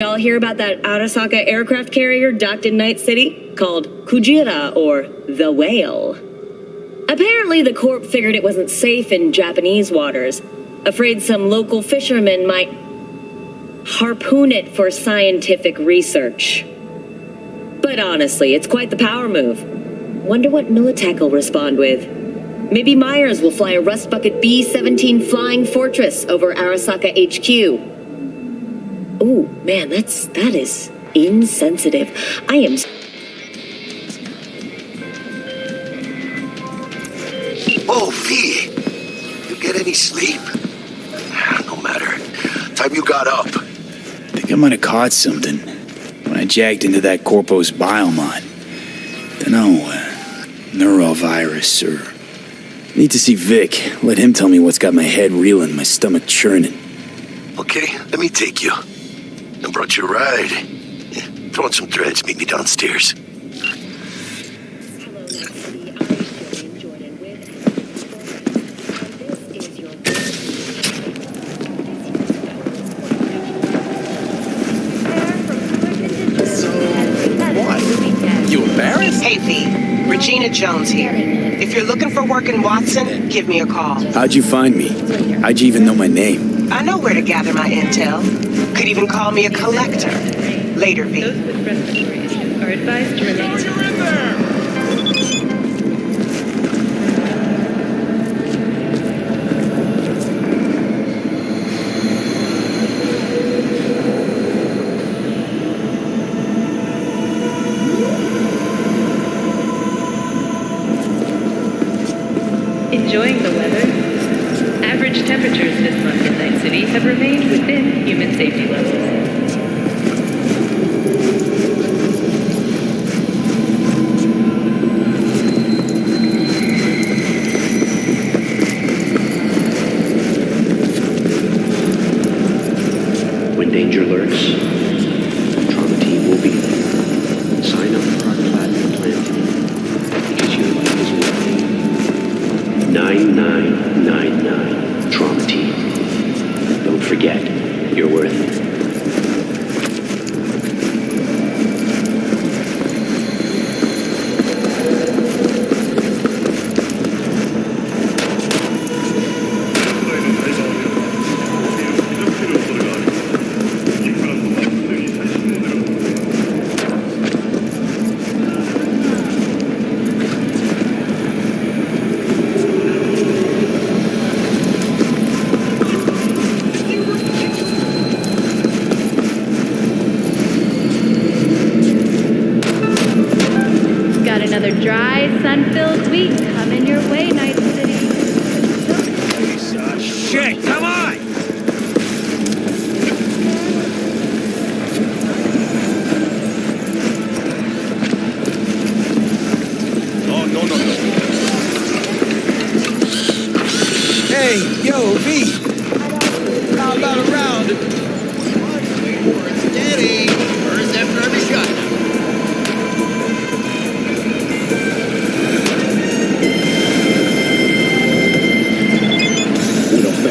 Y'all hear about that Arasaka aircraft carrier docked in Night City called Kujira, or the Whale? Apparently the Corp figured it wasn't safe in Japanese waters, afraid some local fishermen might harpoon it for scientific research. But honestly, it's quite the power move. Wonder what Militech will respond with. Maybe Myers will fly a Rust Bucket B-17 Flying Fortress over Arasaka HQ. Ooh, man, that is insensitive. I am... Oh, V! You get any sleep? No matter. Time you got up. I think I might have caught something when I jacked into that Corpo's biomod. Dunno, neurovirus or... Need to see Vic. Let him tell me what's got my head reeling, my stomach churning. Okay, let me take you. I brought you a ride. Yeah, throw on some threads, meet me downstairs. You embarrassed? Hey, V. Regina Jones here. If you're looking for work in Watson, give me a call. How'd you find me? How'd you even know my name? I know where to gather my intel. Could even call me a collector. Later, V. Those with respiratory issues are advised to remain... Enjoying the weather? Average temperatures this month in Night City have remained within human safety levels. When danger lurks, the trauma team will be there. Sign up for our platinum plan today, because your life is worth it. 9999 Trauma Team. Don't forget, you're worth it. Another dry, sun-filled week coming your way, Night City. Shit, come on! No. Hey, yo, V! How about a round? Steady! Burns after every shot.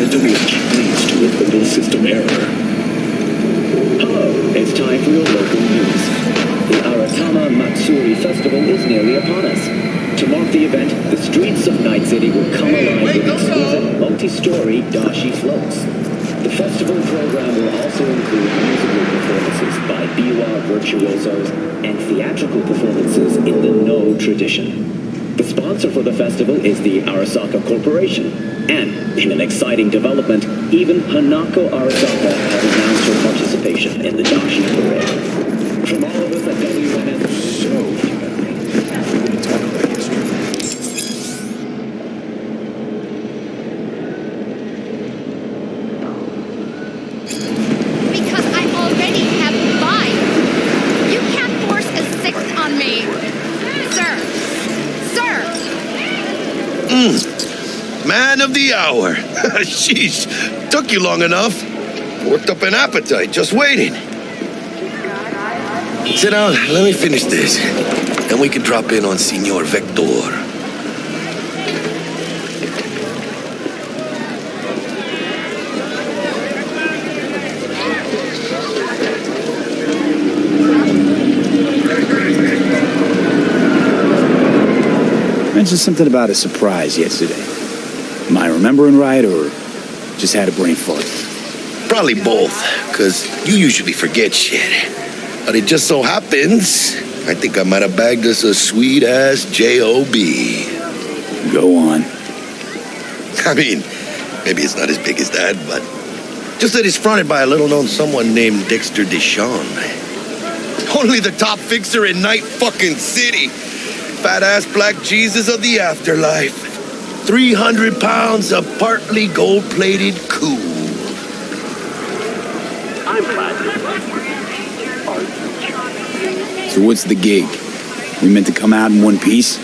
Leads to a fatal system error. Hello, it's time for your local news. The Aratama Matsuri Festival is nearly upon us. To mark the event, the streets of Night City will come alive with exquisite multi-story dashi floats. The festival program will also include musical performances by biwa virtuosos and theatrical performances in the No tradition. The sponsor for the festival is the Arasaka Corporation. And, in an exciting development, even Hanako Arasaka has announced her participation in the Dashi Parade. From all of us at WNS... So, we didn't talk about yesterday. Because I already have 5. You can't force a 6th on me. Sir! Man of the hour. Sheesh, took you long enough. Worked up an appetite, just waiting. Sit down, let me finish this. Then we can drop in on Senor Vector. Mentioned something about a surprise yesterday. Am I remembering right, or just had a brain fart? Probably both, because you usually forget shit. But it just so happens, I think I might have bagged us a sweet-ass J.O.B. Go on. I mean, maybe it's not as big as that, but just that it's fronted by a little-known someone named Dexter Deshawn. Only the top fixer in Night fucking City. Fat-ass black Jesus of the afterlife. 300 pounds of partly gold-plated cool. So what's the gig? We meant to come out in one piece?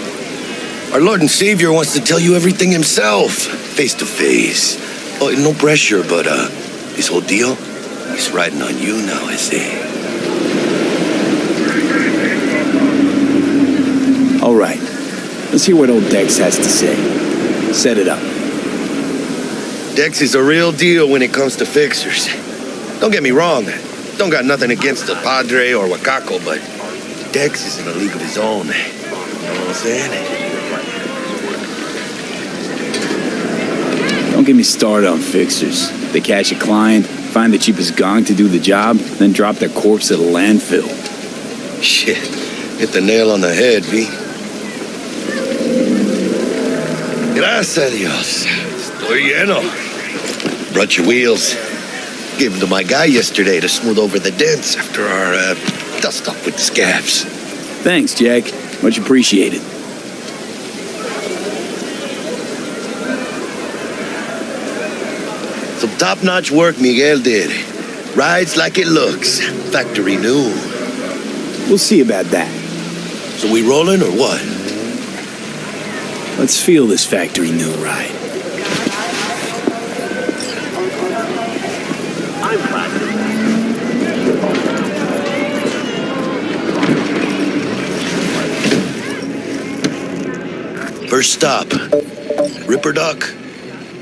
Our Lord and Savior wants to tell you everything himself, face to face. Oh, no pressure, but this whole deal, he's riding on you now, I say. All right. Let's hear what old Dex has to say. Set it up. Dex is a real deal when it comes to fixers. Don't get me wrong, don't got nothing against the Padre or Wakako, but Dex is in a league of his own. You know what I'm saying? Don't get me started on fixers. They catch a client, find the cheapest gong to do the job, then drop their corpse at a landfill. Shit, hit the nail on the head, V. Gracias a Dios. Estoy lleno. Brought your wheels. Gave them to my guy yesterday to smooth over the dents after our dust-up with the scabs. Thanks, Jack. Much appreciated. Some top-notch work Miguel did. Rides like it looks. Factory new. We'll see about that. So we rolling or what? Let's feel this factory new ride. First stop, Ripperdock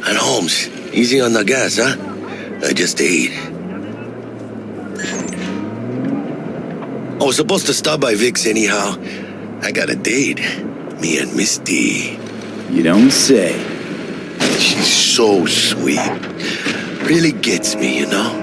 and Holmes. Easy on the gas, huh? I just ate. I was supposed to stop by Vic's anyhow. I got a date. Me and Misty. You don't say. She's so sweet. Really gets me, you know?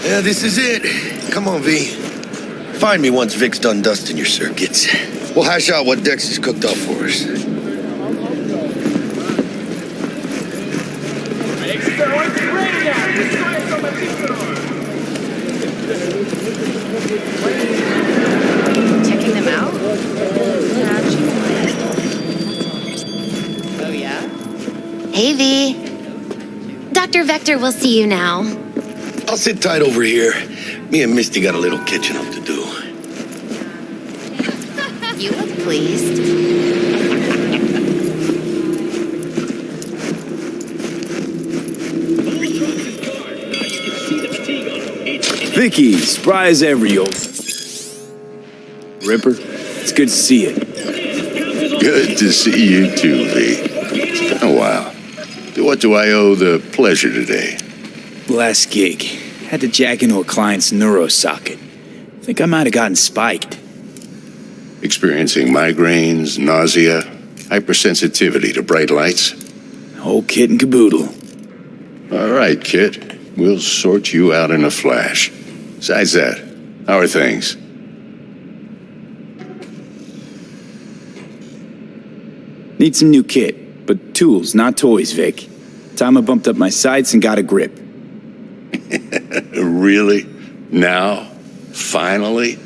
Yeah, this is it. Come on, V. Find me once Vic's done dusting your circuits. We'll hash out what Dex has cooked up for us. Checking them out? Oh, yeah? Hey, V. Dr. Vector will see you now. I'll sit tight over here. Me and Misty got a little catching up to do. You look pleased. Vicky, spry as ever, yo. Ripper, it's good to see you. Good to see you too, V. It's been a while. To what do I owe the pleasure today? Last gig. Had to jack into a client's neuro socket. Think I might have gotten spiked. Experiencing migraines, nausea, hypersensitivity to bright lights? Whole kit and caboodle. All right, kid. We'll sort you out in a flash. Besides that, how are things? Need some new kit, but tools, not toys, Vic. Time I bumped up my sights and got a grip. Really? Now? Finally?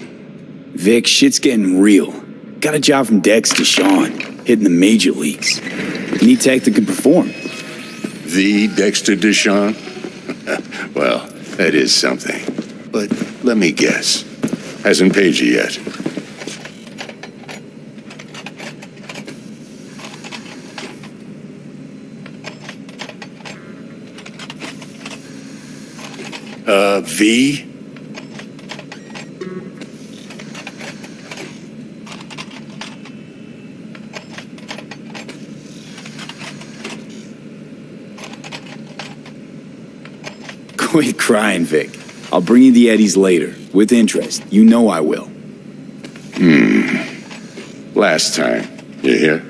Vic, shit's getting real. Got a job from Dex to Sean, hitting the major leagues. Need tech that can perform. The Dexter Deshawn? Well, that is something. but let me guess. Hasn't paid you yet. V? Quit crying, Vic. I'll bring you the Eddies later, with interest. You know I will. Last time. You hear?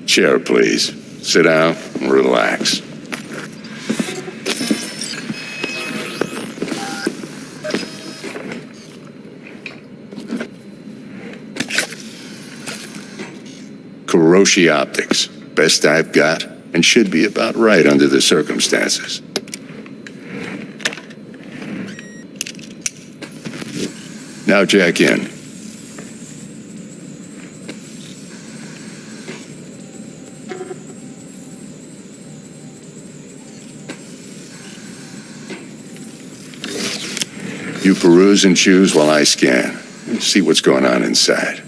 Chair, please. Sit down and relax. Kuroshi Optics. Best I've got, and should be about right under the circumstances. Now jack in. You peruse and choose while I scan. See what's going on inside.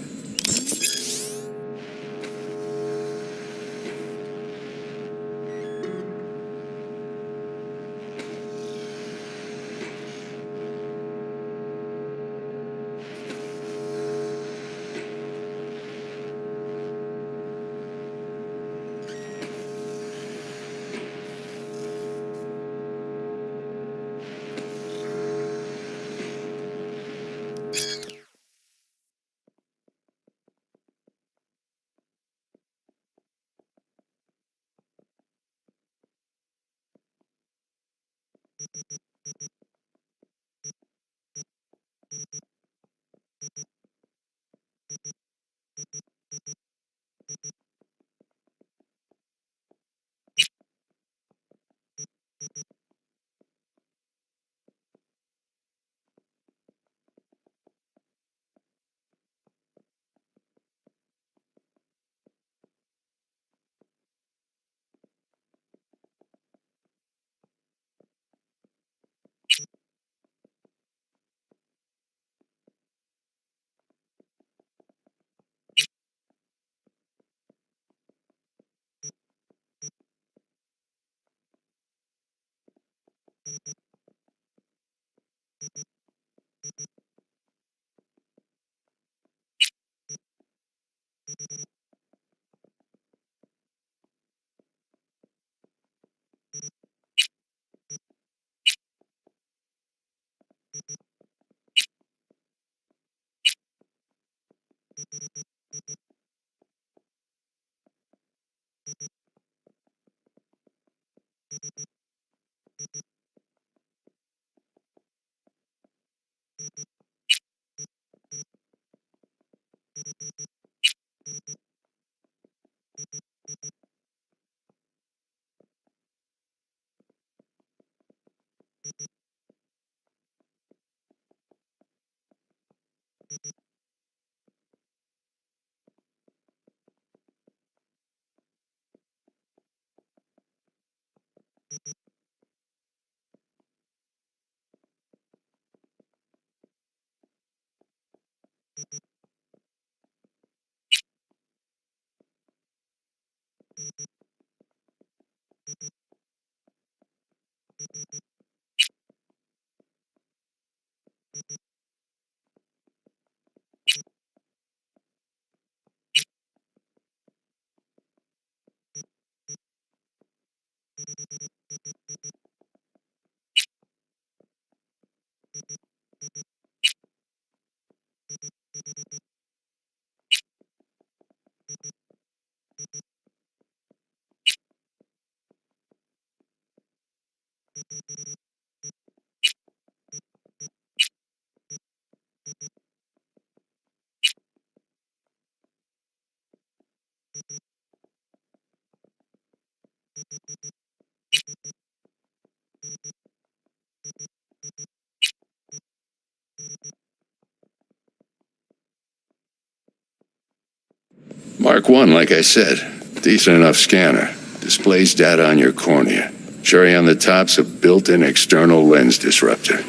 Mark 1, like I said. Decent enough scanner. Displays data on your cornea. Cherry on the top's a built-in external lens disruptor.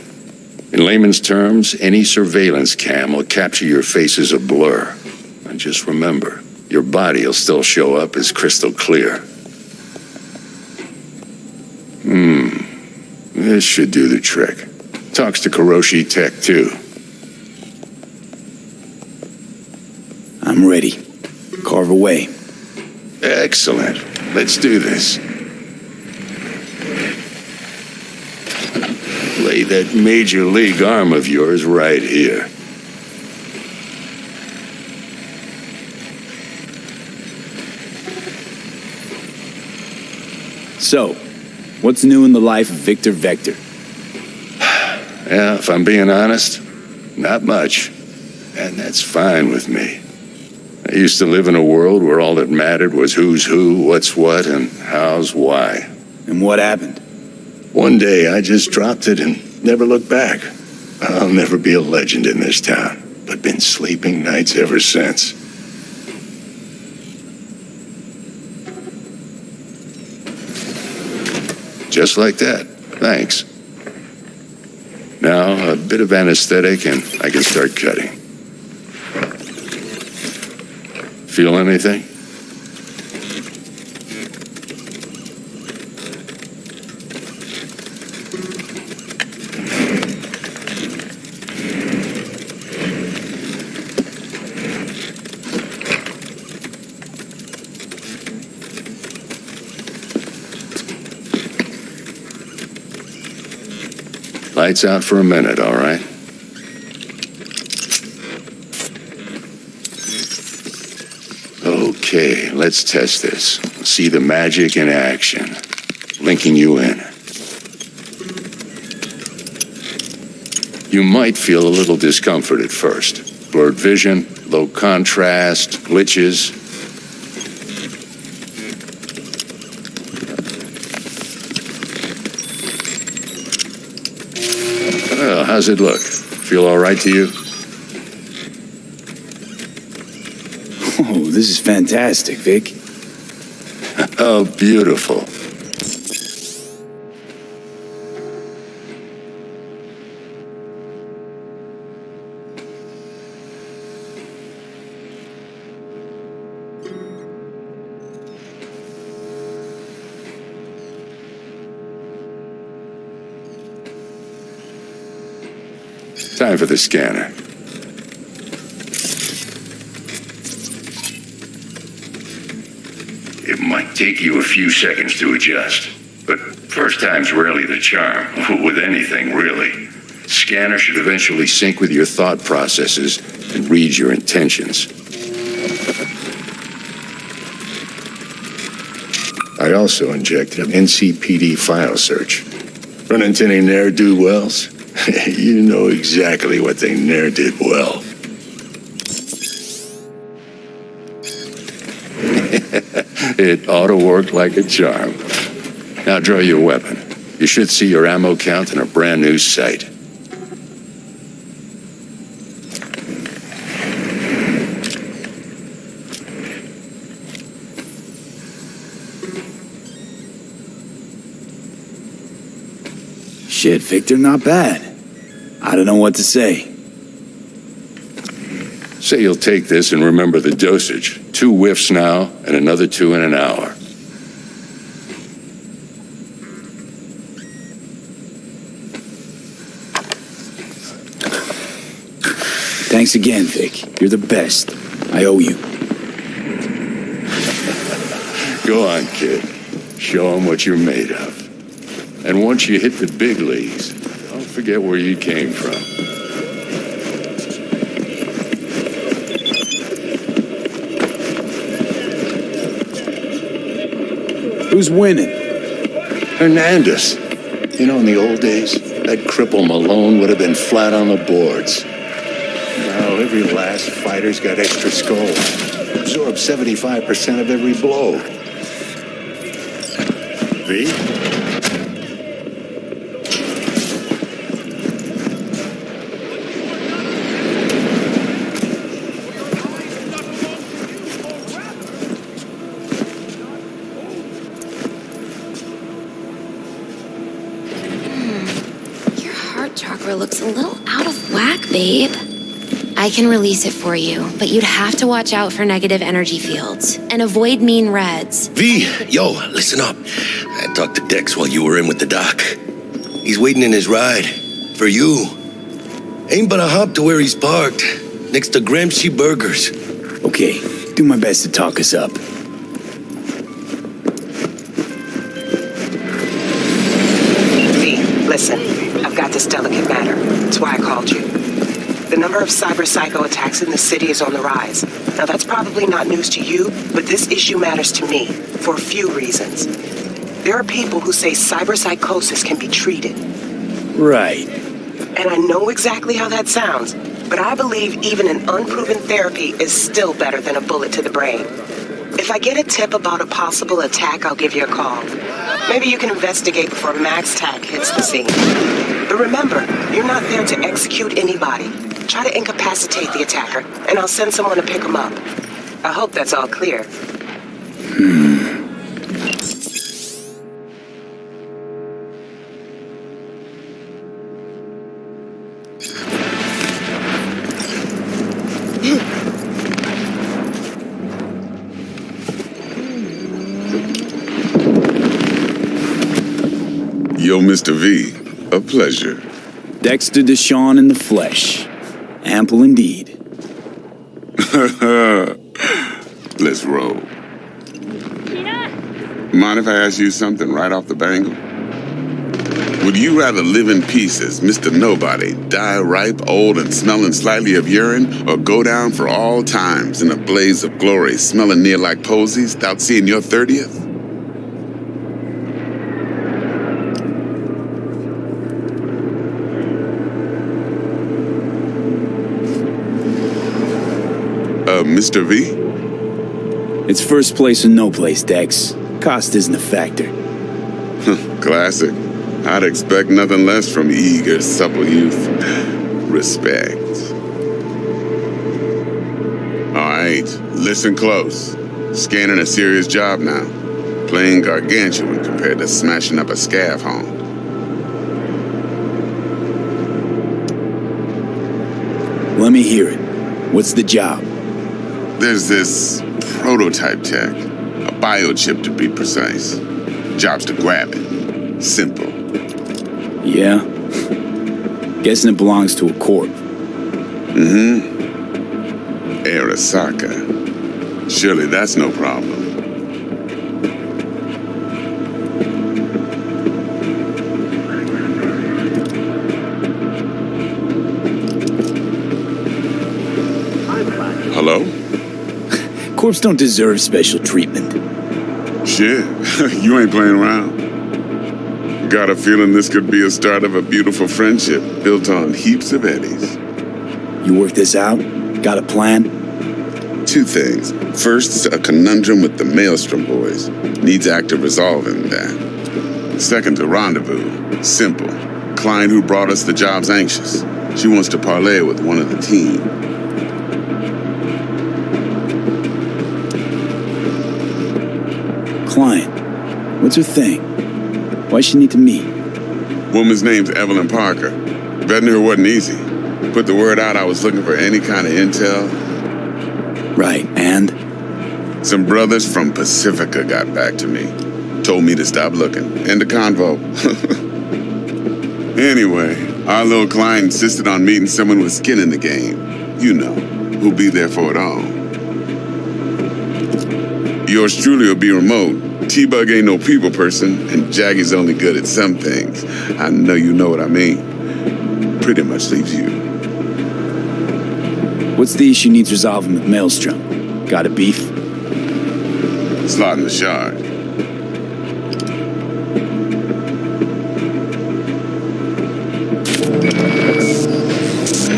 In layman's terms, any surveillance cam will capture your face as a blur. And just remember, your body will still show up as crystal clear. This should do the trick. Talks to Kuroshi Tech, too. I'm ready. Carve away. Excellent. Let's do this. Lay that major league arm of yours right here. So, what's new in the life of Victor Vector? Yeah, if I'm being honest, not much. And that's fine with me. I used to live in a world where all that mattered was who's who, what's what, and how's why. And what happened? One day I just dropped it and never looked back. I'll never be a legend in this town, but been sleeping nights ever since. Just like that. Thanks. Now, a bit of anesthetic and I can start cutting. Feel anything? Lights out for a minute, all right? Okay, let's test this. See the magic in action. Linking you in. You might feel a little discomfort at first. Blurred vision, low contrast, glitches. Well, how's it look? Feel all right to you? Oh, this is fantastic, Vic. Oh, beautiful. Time for the scanner. It might take you a few seconds to adjust, but first time's rarely the charm, with anything, really. Scanner should eventually sync with your thought processes and read your intentions. I also injected an NCPD file search. Run into any ne'er-do-wells? You know exactly what they ne'er did well. It ought to work like a charm. Now draw your weapon. You should see your ammo count in a brand new sight. Shit, Victor, not bad. I don't know what to say. Say you'll take this and remember the dosage. 2 whiffs now, and another 2 in an hour. Thanks again, Vic. You're the best. I owe you. Go on, kid. Show 'em what you're made of. And once you hit the big leagues, don't forget where you came from. Who's winning? Hernandez. You know, in the old days, that cripple Malone would have been flat on the boards. Now every last fighter's got extra skull. Absorbs 75% of every blow. V? chakra looks a little out of whack, babe. I can release it for you, but you'd have to watch out for negative energy fields and avoid mean reds. V, yo, listen up. I talked to Dex while you were in with the doc. He's waiting in his ride. For you. Ain't but a hop to where he's parked. Next to Gramsci Burgers. Okay, do my best to talk us up. V, listen. I've got this delicate matter. That's why I called you. The number of cyber psycho attacks in the city is on the rise. Now, that's probably not news to you, but this issue matters to me for a few reasons. There are people who say cyber psychosis can be treated. Right. And I know exactly how that sounds, but I believe even an unproven therapy is still better than a bullet to the brain. If I get a tip about a possible attack, I'll give you a call. Maybe you can investigate before Max Tack hits the scene. But remember, you're not there to execute anybody. Try to incapacitate the attacker, and I'll send someone to pick him up. I hope that's all clear. Yo, Mr. V, a pleasure. Dexter Deshawn in the flesh. Ample indeed. Let's roll. Mind if I ask you something right off the bangle? Would you rather live in peace as Mr. Nobody, die ripe, old, and smelling slightly of urine, or go down for all times in a blaze of glory, smelling near like posies, without seeing your 30th? Mr. V? It's first place or no place, Dex. Cost isn't a factor. Classic. I'd expect nothing less from eager, supple youth. Respect. All right, listen close. Scanning a serious job now. Playing gargantuan compared to smashing up a scav home. Let me hear it. What's the job? There's this prototype tech, a biochip to be precise. Job's to grab it. Simple. Yeah? Guessing it belongs to a corp. Arasaka. Surely that's no problem. Hello? Corps don't deserve special treatment. Shit, you ain't playing around. Got a feeling this could be a start of a beautiful friendship built on heaps of eddies. You work this out? Got a plan? Two things. First, a conundrum with the Maelstrom boys. Needs active resolving that. Second, a rendezvous. Simple. Client who brought us the job's anxious. She wants to parlay with one of the team. Client. What's her thing? Why she need to meet? Woman's name's Evelyn Parker. Betting her wasn't easy. Put the word out I was looking for any kind of intel. Right, and? Some brothers from Pacifica got back to me. Told me to stop looking. End of convo. Anyway, our little client insisted on meeting someone with skin in the game. You know, who'll be there for it all. Yours truly will be remote. T-Bug ain't no people person, and Jaggy's only good at some things. I know you know what I mean. Pretty much leaves you. What's the issue needs resolving with Maelstrom? Got a beef? Slot in the shard.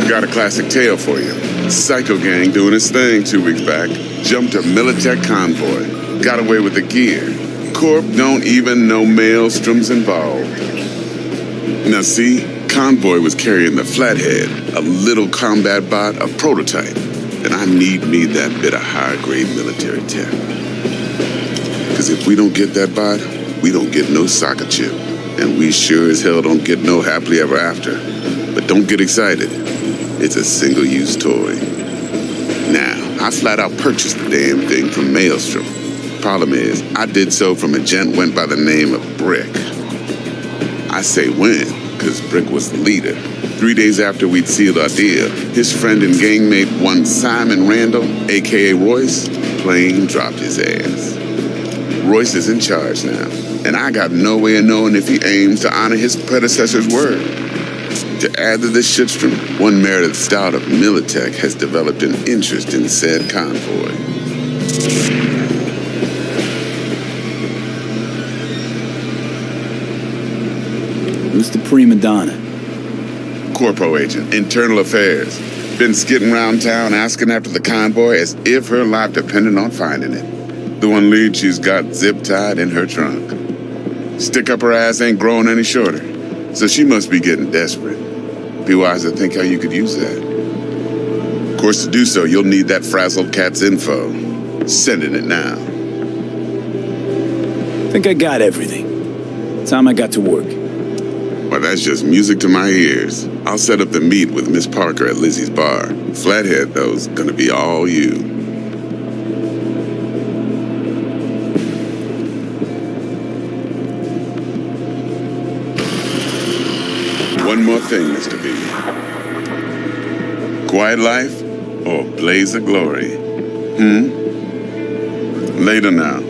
Got a classic tale for you. Psycho gang doing its thing 2 weeks back. Jumped a Militech convoy. Got away with the gear. Corp don't even know Maelstrom's involved. Now see, convoy was carrying the Flathead, a little combat bot, a prototype. And I need me that bit of high-grade military tech. Because if we don't get that bot, we don't get no soccer chip. And we sure as hell don't get no happily ever after. But don't get excited. It's a single-use toy. Now, I flat out purchased the damn thing from Maelstrom. Problem is, I did so from a gent went by the name of Brick. I say when, because Brick was the leader. 3 days after we'd sealed our deal, his friend and gangmate, one Simon Randall, a.k.a. Royce, plain dropped his ass. Royce is in charge now, and I got no way of knowing if he aims to honor his predecessor's word. To add to this shitstorm, one Meredith Stout of Militech has developed an interest in said convoy. Who's the prima donna? Corpo agent, internal affairs. Been skidding around town asking after the convoy as if her life depended on finding it. The one lead she's got zip-tied in her trunk. Stick up her ass ain't growing any shorter, so she must be getting desperate. Be wise to think how you could use that. Of course, to do so, you'll need that frazzled cat's info. Sending it now. Think I got everything. Time I got to work. Well, that's just music to my ears. I'll set up the meet with Miss Parker at Lizzie's bar. Flathead, though's gonna be all you. One more thing, Mr. B. Quiet life or blaze of glory? Later now.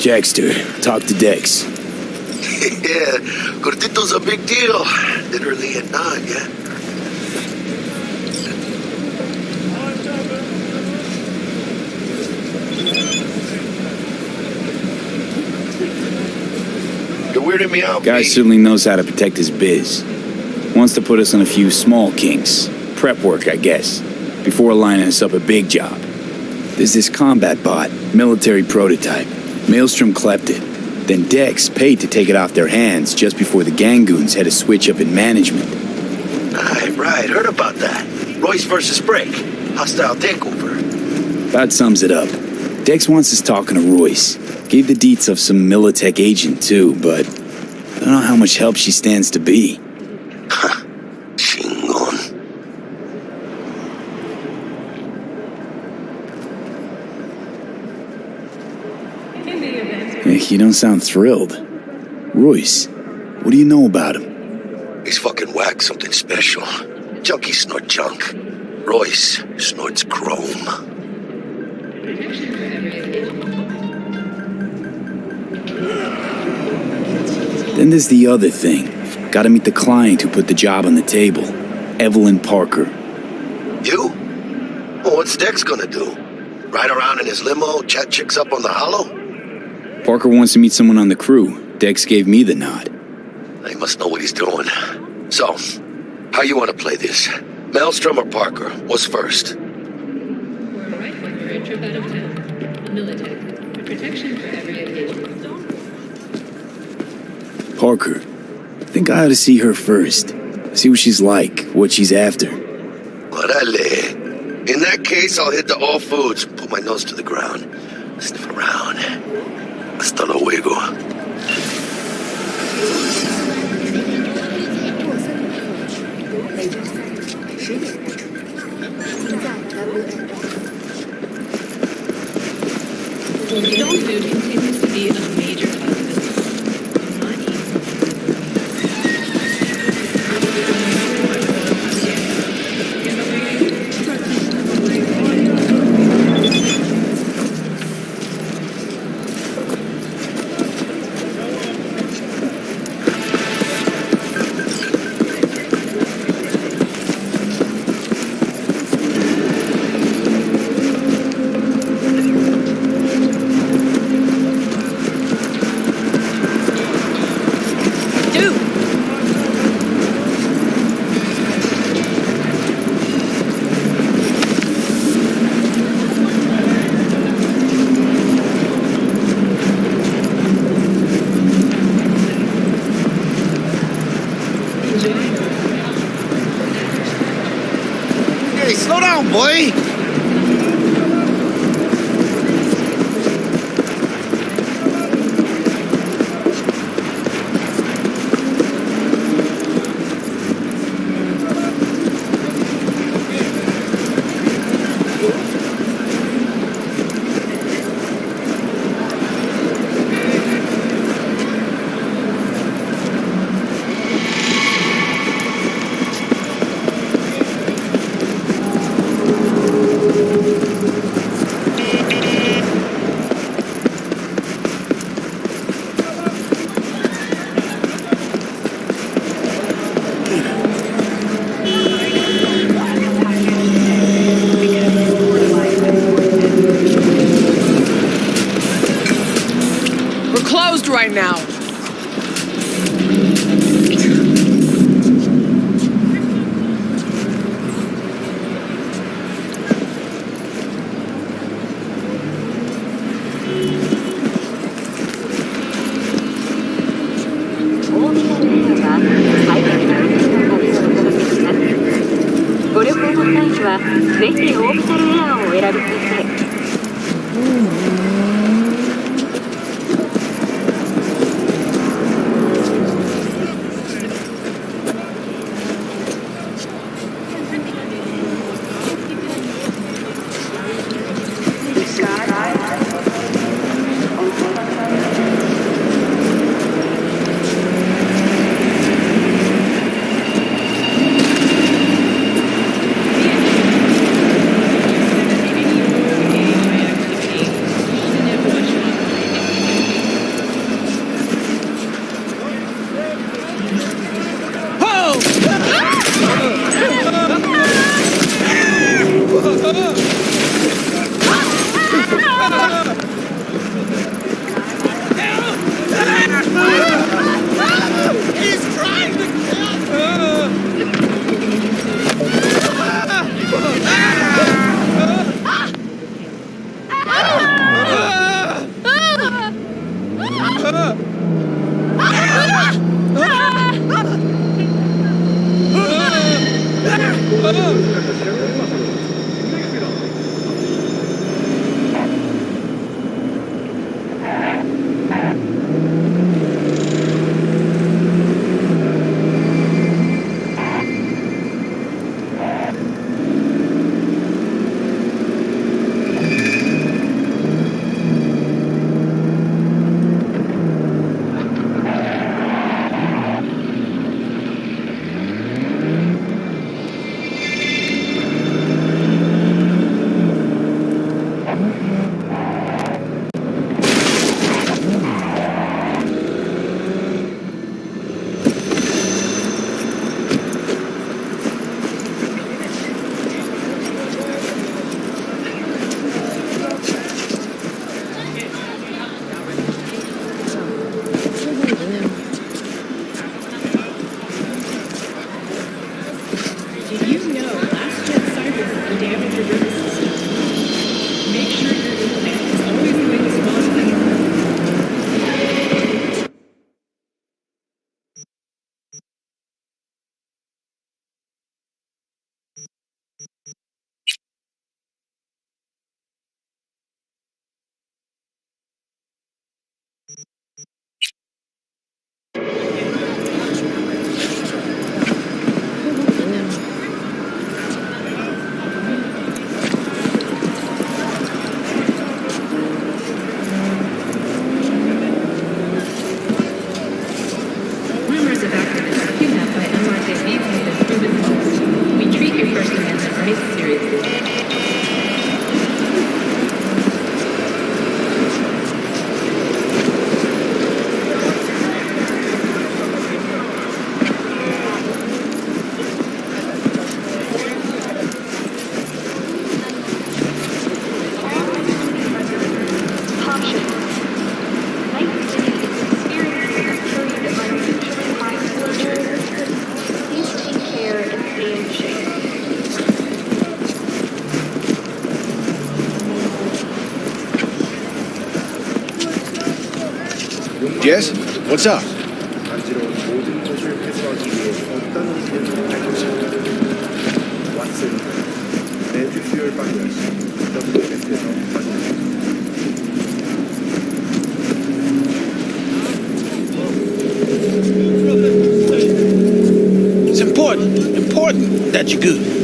Jackster, talk to Dex. Yeah, Cortito's a big deal. Literally at 9, yeah? You're weirding me out, Guy mate. certainly knows how to protect his biz. Wants to put us on a few small kinks. Prep work, I guess. Before lining us up a big job. There's this combat bot, military prototype. Maelstrom clept it. Then Dex paid to take it off their hands just before the Gangoons had a switch up in management. Right. Heard about that. Royce versus Brick. Hostile takeover. That sums it up. Dex wants us talking to Royce. Gave the deets of some Militech agent too, but I don't know how much help she stands to be. Chingon. You don't sound thrilled. Royce, what do you know about him? He's fucking whack, something special. Junkies snort junk. Royce snorts chrome. Then there's the other thing. Gotta meet the client who put the job on the table. Evelyn Parker. You? Well, what's Dex gonna do? Ride around in his limo, chat chicks up on the hollow? Parker wants to meet someone on the crew. Dex gave me the nod. He must know what he's doing. So, how you want to play this? Maelstrom or Parker? What's first? We're a right-winger trip out of town. Militech. Protection for every occasion. Parker. Think I ought to see her first. See what she's like, what she's after. Orale. In that case, I'll hit the all foods, put my nose to the ground, sniff around. Hasta luego. Dog food continues to be a major possibility. Not easy. boy. We're closed right now. Did you know last-gen Cyberpunk damaged your nervous system? Make sure your implant is always going to respond to that. Rumors of activists kidnapped by unwanted vehicles have proven false. We treat your First Amendment rights seriously. Yes? What's up? It's important that you're good.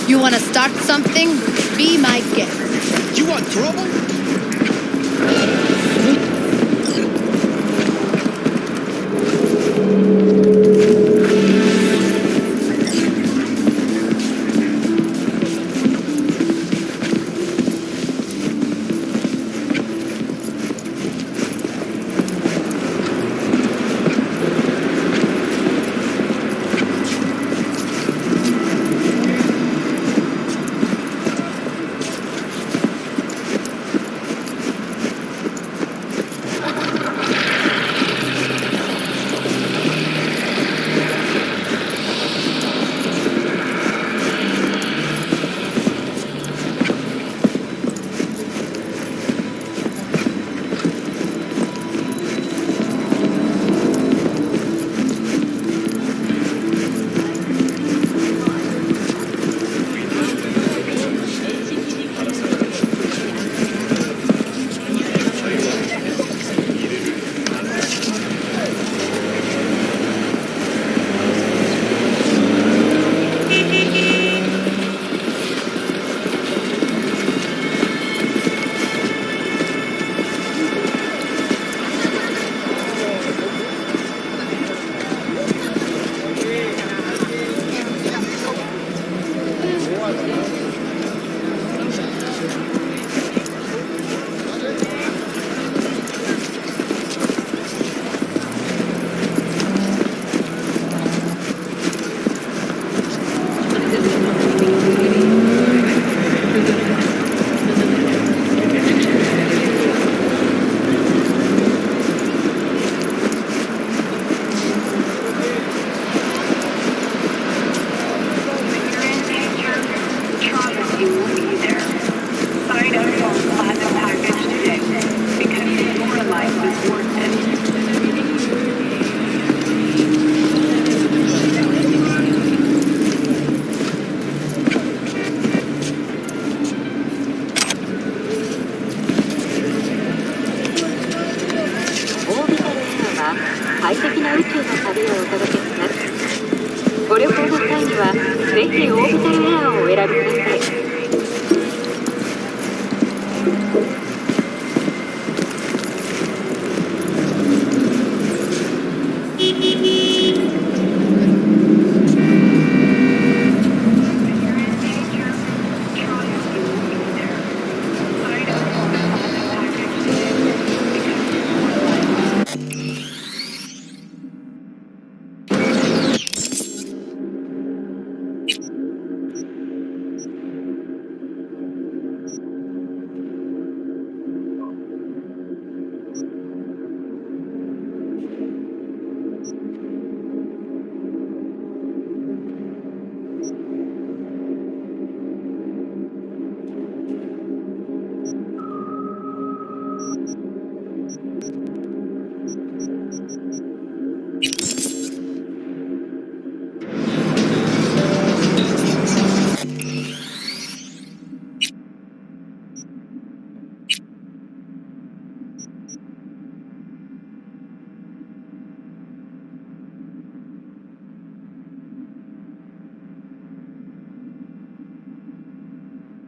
You want to start something? Be my guest. You want trouble?